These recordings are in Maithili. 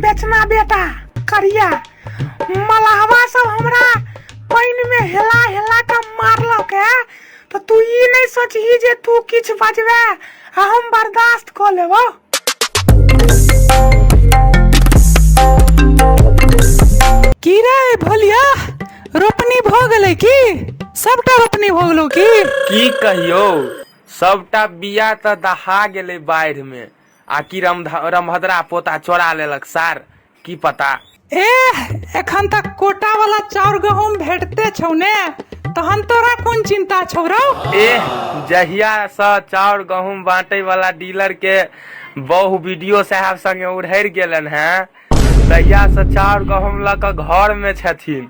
बेचना बेटा करिया मलहवा सब हमरा पानी में हेला हेला के मारलक है तो तू ई नहीं सोचही जे तू किछ बजबे हम बर्दाश्त कर लेबो। की रे भोलिया रोपनी भ गेलै की सबटा रोपनी भ गेलो की कहियो सबटा बिया त दहा गेलै बाढ़ में आ की रमभद्रा पोता चोरा लेलक सार की पता। एखन तक कोटा वाला चाउर गहूम भेटते छौ ने तहन तोरा कोन चिंता छौ रौ। जहिया से चाउर गहूम बांटे वाला डीलर के बहु वीडियो साहब संगे उड़हर गेलन हैं तहिया से चाउर गहूम ल के घर में छथिन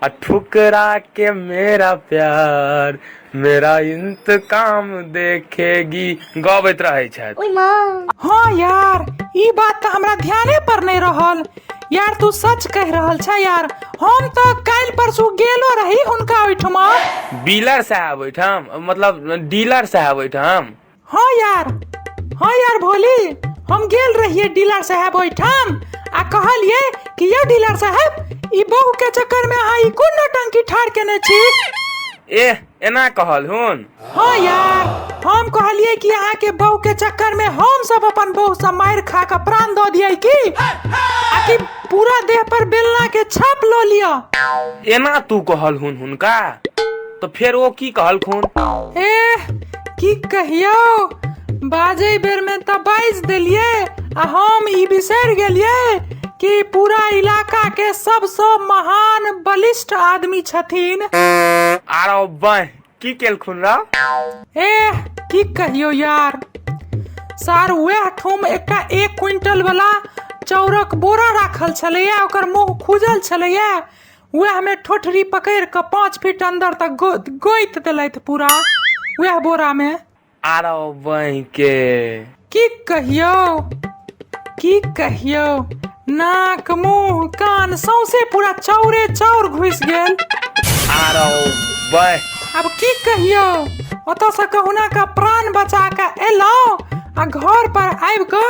आ ठुकरा के मेरा प्यार मेरा इंतकाम देखेगी गबैत रहे छथि। हाँ यार ई बात तो हमरा ध्याने पर नहीं रहल यार तू सच कह रहल छ यार। हम तो काल परसू गेलो रही उनका ओइठमा डीलर साहब ओइठम मतलब डीलर साहब ओइठम। हाँ यार भोली हम गेल रहिए डीलर साहब ओइठम आ कहलिए कि ये डीलर साहब ई बहू के चक्कर में अहाँ ई कोन नटंकी ठाड़ केने छी। एना कहल हुन। हाँ यार हम कहलिए कि अहाँ के बहू के चक्कर में हम सब अपन बहू से मार खा के प्राण दो दिए की आकि पूरा देह पर बेलना के छाप लो लिया। एना तू कहल हुन हुनका तो फिर वो की कहल खून। की कहियो बाजे बेर में त बाइज देलिए आ हम ई बिसर गेलिए कि पूरा इलाका के सबसे महान बलिष्ठ आदमी छथिन। आरो बह की केलखुन रा। की कहियो यार सार वह ठुम एकटा 1 क्विंटल वाला चाउरक बोरा राखल छलैया ओकर मुंह खुजल छलैया वह में ठोठरी पकड़ के 5 फीट अंदर तक गोइत देलैथ पूरा वह बोरा में। आरो बह के की कहियो नाक मुंह कान सौसे पूरा चाउरे चाउर घुस गेल। आरो बह अब की कहियो ओतो से कहुना का प्राण बचा के एलो आ घर पर आबि के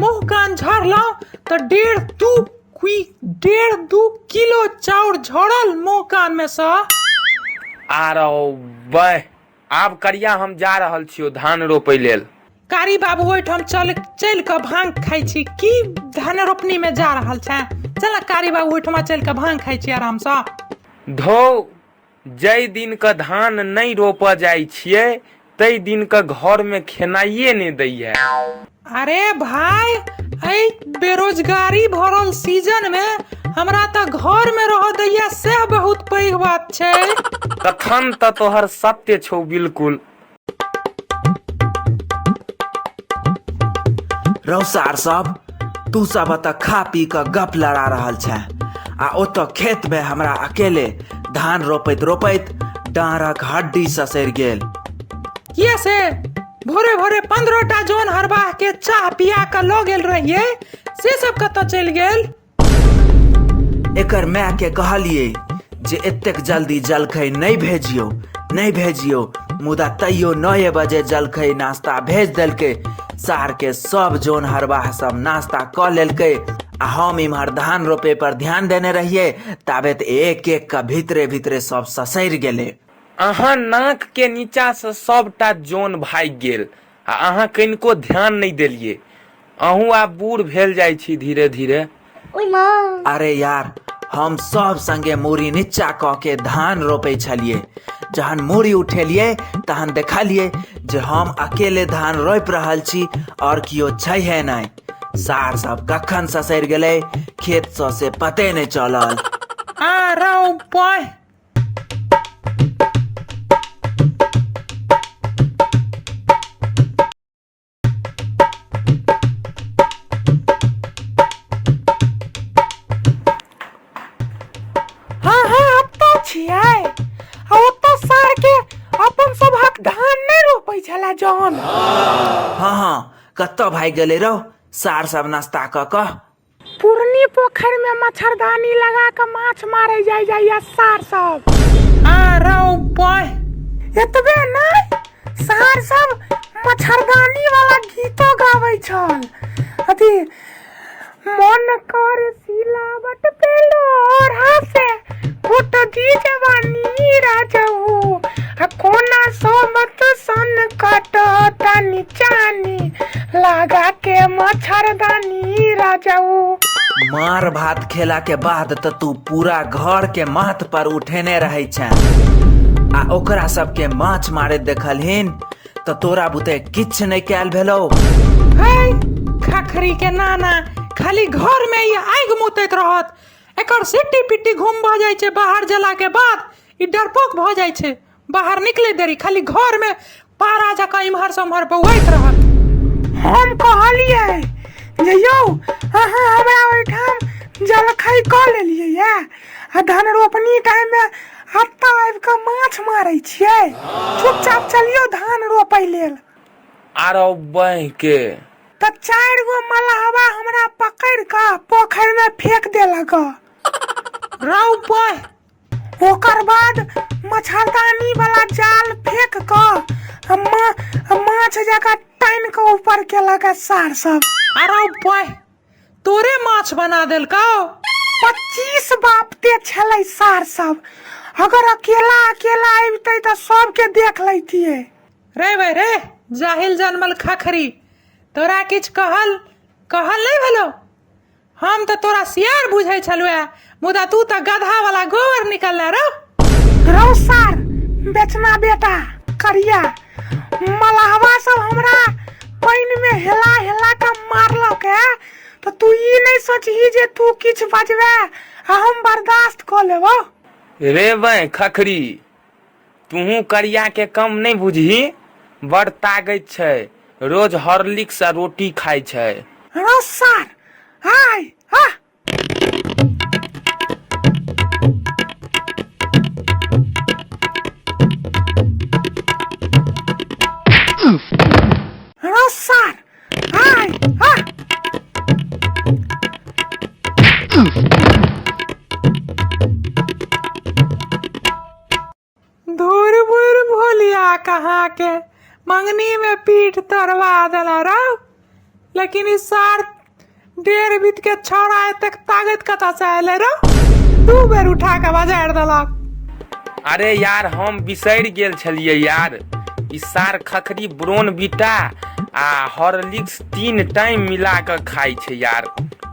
मुंह कान झाड़लो तो 1.5-2 किलो चाउर झड़ल मुंह कान में से। आरो बह आब करिया हम जा रहल छियो धान रोपै लेल। कारी बाबू ओइठम चल के भांग खाइ छी की धान रोपनी में जा रहल छै चल कारी बाबू ओइठमा चल के भांग खाइ छी आराम से। धो जै दिन का धान नहीं रोप जाय छियै तै दिन का घर में खेनाइए नहीं दैया। अरे भाई ऐ बेरोजगारी भरल सीजन में हमरा त घर में रह दैया से बहुत पैघ बात छै। कथन त तोहर सत्य छौ बिल्कुल। रौसार सब तू सब त खा पी के गप लड़ा रहल छै आ ओतो खेत में हमरा अकेले धान रोपैत डाँरक हड्डी ससैर गेल। किया से भोरे भोरे 15टा जोन हरबाह के चाह पिया के लो गेल रहिए से सब कत चल गेल। एकर माय के कहलिए जे एतेक जल्दी जलखै नहीं भेजियो मुदा तैयो 9 बजे जलखै नाश्ता भेज देलकै। सार के सब जोन हरबाह सब नाश्ता क लेलकै आ हम इम्हर धान रोपे पर ध्यान देने रहिए ताबे एक का भीतरे सब ससैर गेले। अहाँ नाक के नीचा से सबटा जोन भाग गेल आ अहाँ कनिको ध्यान नहीं देलिए। अहूँ आब बूढ़ भेल जाइ छी धीरे धीरे। अरे यार हम सब संगे मूड़ी नीचा क के धान रोपे छलिए जहन मूड़ी उठेलिए तहन देखलिए जे हम अकेले धान रोप रहल छी और कियो छै नहीं। सार सब कखन ससैर गेले खेत से पते नहीं चलल। आरो बॉय जौन हाँ कत्तो भाई गेले रहो सार सब नाश्ता क पुरनी पोखर में मच्छरदानी लगा के माछ मारे जाइया सार सब। एतबे नहीं सार सब मच्छरदानी वाला गीतो गावे छल। अथी मन कर सिलावट पे लोढ़ा से फुट दी जवानी राजऊ कोना सोबत सन कट तानी चानी लगा के मच्छरदानी राजऊ। मार भात खेला के बाद तो तू पूरा घर के माथ पर उठेने रहे छ आ ओकरा सबके माछ मारे देखलहिन तो तोरा बुते किछ नहीं कैल भेलो। है खखरी के नाना खाली घर में ये आग मुतैत रहत, एकर सिट्टी पिट्टी घूम भ जाय छे बाहर जला के बाद ई डरपोक भ जाय छे, बाहर निकले देरी खाली घर में पारा जका इम्हर से उम्हर बौआइत रहत। हम कहलिए जे यौ अहाँ हमरा ओइठाम जलखै क लेलिए या आ धान रोपनी टाइम में हत्ता आबि के माछ मारै छियै, चुपचाप चलियो धान रोपै लेल। आरो बह के त 4 गो मलहवा हमरा पकड़ के पोखरि में फेंक देलक। राउ बह ओकर बाद मच्छरदानी वाला जाल फेंक के माछ जका टाइन के ऊपर केलक सार सब। अरे बह तोरे माछ बना देलकौ। 25 बापते छलै सार सब, अगर अकेला अबितै त सबके देख लैतिए। रे भाई रे जाहिल जनमल खखरी, तोरा किछ कहल नहीं भेलो? हम तो तोरा सियार बुझै छलुए, मुदा तू त गधा वाला गोबर निकलले रौ सार बेचना बेटा करिया मलहवा सब हमरा पाइन में हेला हेला के मारलक है, तो तू ई नहीं सोचही जे तू किछ बजबे आ हम बर्दाश्त क लेबो। रे बह खखरी तूहू करिया के कम नहीं बुझही, बड़ तागत छै, रोज हॉर्लिक्स आ रोटी खाई छै। रौ सार हाय हा रौ सार हाय हा धूर बुर भोलिया कहाँ के मंगनी में पीठ तरवा देला रहो, लेकिन इस सार 1.5 बीत के छौड़ा तक ताकत कता से आले रहो, 2 बेर उठा के बजाड़ देलक। अरे यार हम बिसर गेल छलिए यार, ई सार खखरी ब्रोन बीटा आ हॉर्लिक्स 3 टाइम मिला के खाई छै यार,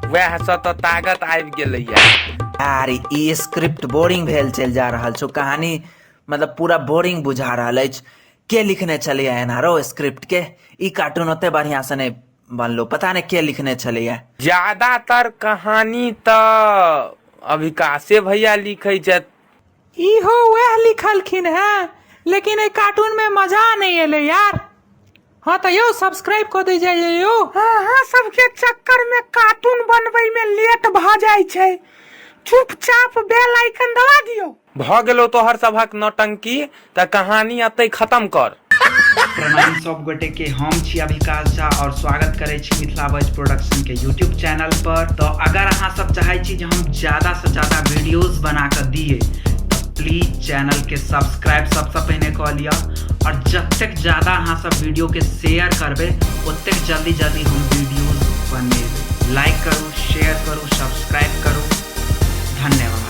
वएह से तो ताकत आबि गेलै यार ई स्क्रिप्ट बोरिंग भेल चल जा रहल छो, कहानी मतलब पूरा बोरिंग बुझा रहल अछि। के लिखने छले एना रो स्क्रिप्ट के? ई कार्टून ओते बढ़िया से नहीं बनलो, पता नहीं के लिखने छले। ज्यादातर कहानी तो अभिकाशे भैया लिखे छै। इहो वह लिखलखिन है, लेकिन ए कार्टून में मजा नहीं एले यार। हाँ तो यो सब्सक्राइब कर दीजिए यो। हाँ सबके चक्कर में कार्टून बनबै में लेट भ जाय छै, चुपचाप बेल आइकन दबा दियो। भ गेलो तोहर सभक नौटंकी, त कहानी अतै खत्म कर। प्रणाम सब गोटे के, हम छी अभिकाश झा और स्वागत करे छी मिथिला वॉइस प्रोडक्शन के यूट्यूब चैनल पर। तो अगर अहाँ सब चाहे छी जे हम ज्यादा से ज्यादा वीडियोस बना कर दिए तो प्लीज चैनल के सब्सक्राइब सबसे पहले कर लिया, और जतेक ज्यादा अहाँ सब वीडियो के शेयर करबे ओतेक जल्दी हम वीडियोस बनेबे। लाइक करू, शेयर करू, सब्सक्राइब करू। धन्यवाद।